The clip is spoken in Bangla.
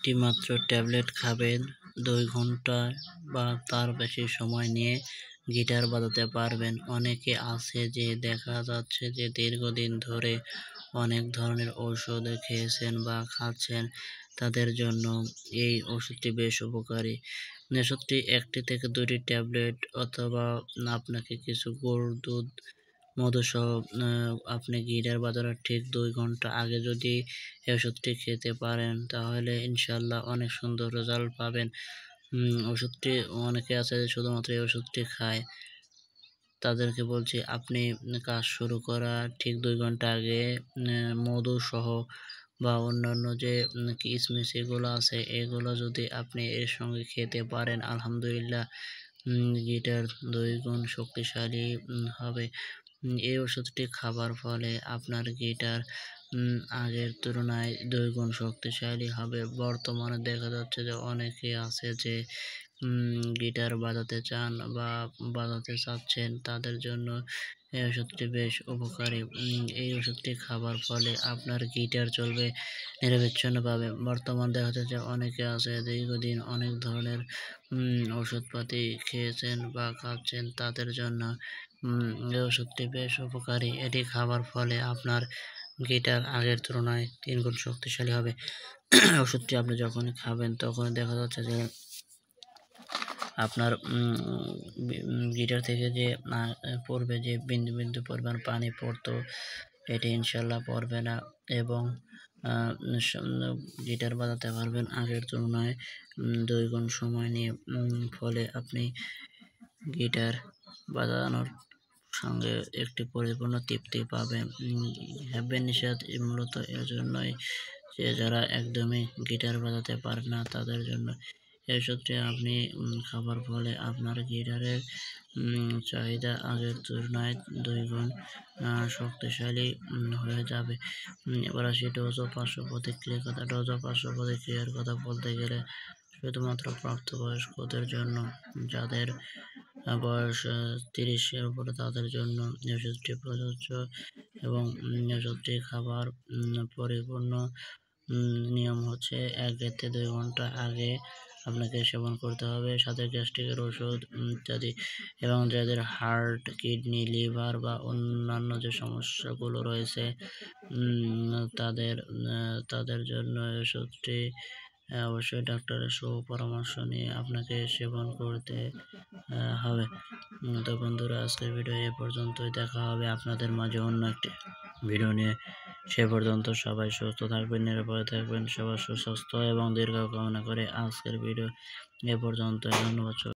একটি মাত্র ট্যাবলেট খাবেন, 2 ঘন্টা বা তার বেশি সময় নিয়ে গিটার বাজাতে পারবেন। অনেকে আছে যে দেখা যাচ্ছে যে দীর্ঘদিন ধরে অনেক ধরনের ঔষধ খেয়েছেন বা খাচ্ছেন, তাদের জন্য এই ওষুধটি বেশ উপকারী। ওষুধটি 1টি থেকে 2টি ট্যাবলেট অথবা আপনাকে কিছু গরুর দুধ, মধুসহ আপনি গিটার বাজানোর ঠিক 2 ঘন্টা আগে যদি এই ওষুধটি খেতে পারেন তাহলে ইনশাআল্লাহ অনেক সুন্দর রেজাল্ট পাবেন। ওষুধটি অনেকে আছে যে শুধুমাত্র এই ওষুধটি খায়। তাদেরকে বলছি আপনি কাজ শুরু করার ঠিক 2 ঘন্টা আগে মধুসহ বা অন্যান্য যে কিশমিশ এগুলো আছে এগুলো যদি আপনি এর সঙ্গে খেতে পারেন আলহামদুলিল্লাহ গিটার 2 গুণ শক্তিশালী হবে। এই ওষুধটি খাবার ফলে আপনার গিটার আগের তুলনায় 2 গুণ শক্তিশালী হবে। বর্তমানে দেখা যাচ্ছে যে অনেকে আছে যে গিটার বাজাতে চান বা বাজাতে চাচ্ছেন, তাদের জন্য এই ওষুধটি বেশ উপকারী। এই ওষুধটি খাবার ফলে আপনার গিটার চলবে নিরবিচ্ছিন্নভাবে। বর্তমান দেখা যাচ্ছে যে অনেকে আছে দীর্ঘদিন অনেক ধরনের ওষুধপাতি খেয়েছেন বা খাচ্ছেন, তাদের জন্য এই ওষুধটি বেশ উপকারী। এটি খাবার ফলে আপনার গিটার আগের তুলনায় 3 গুণ শক্তিশালী হবে। ওষুধটি আপনি যখনই খাবেন তখনই দেখা যাচ্ছে যে আপনার গিটার থেকে যে পড়বে যে বিন্দু বিন্দু পরিমাণ পানি পড়তো এটি ইনশাআল্লাহ পড়বে না এবং গিটার বাজাতে পারবেন আগের তুলনায় 2 গুণ সময় নিয়ে। ফলে আপনি গিটার বাজানোর সঙ্গে একটি পরিপূর্ণ তৃপ্তি পাবেন। হ্যাভেন নিষেধ মূলত এজন্যই যে যারা একদমই গিটার বাজাতে পারে না তাদের জন্য। এই ওষুধটি আপনি খাবার ফলে আপনার গিটারের চাহিদা আগের তুলনায় 2 গুণ শক্তিশালী হয়ে যাবে। এবার আসি ডোজ ও পার্শ্ব প্রতিক্রিয়ার কথা। ডোজ ও পার্শ্ব প্রতিক্রিয়ার কথা বলতে গেলে শুধুমাত্র প্রাপ্তবয়স্কদের জন্য, যাদের বয়স 30-এর উপরে তাদের জন্য এই ওষুধটি প্রযোজ্য এবং ওষুধটি খাবার পরিপূর্ণ নিয়ম হচ্ছে 1 থেকে 2 ঘন্টা আগে আপনাকে সেবন করতে হবে। সাথে গ্যাস্ট্রিকের ওষুধ ইত্যাদি এবং যাদের হার্ট, কিডনি, লিভার বা অন্যান্য যে সমস্যাগুলো রয়েছে তাদের জন্য ওষুধটি অবশ্যই ডাক্তারের সুপরামর্শ নিয়ে আপনাকে সেবন করতে হবে। তো বন্ধুরা আজকের ভিডিও এ পর্যন্তই। দেখা হবে আপনাদের মাঝে অন্য একটি ভিডিও নিয়ে। সে পর্যন্ত সবাই সুস্থ থাকবেন, নিরাপদে থাকবেন। সবার সুস্বাস্থ্য এবং দীর্ঘায়ু কামনা করে আজকের ভিডিও এ পর্যন্ত। ধন্যবাদ।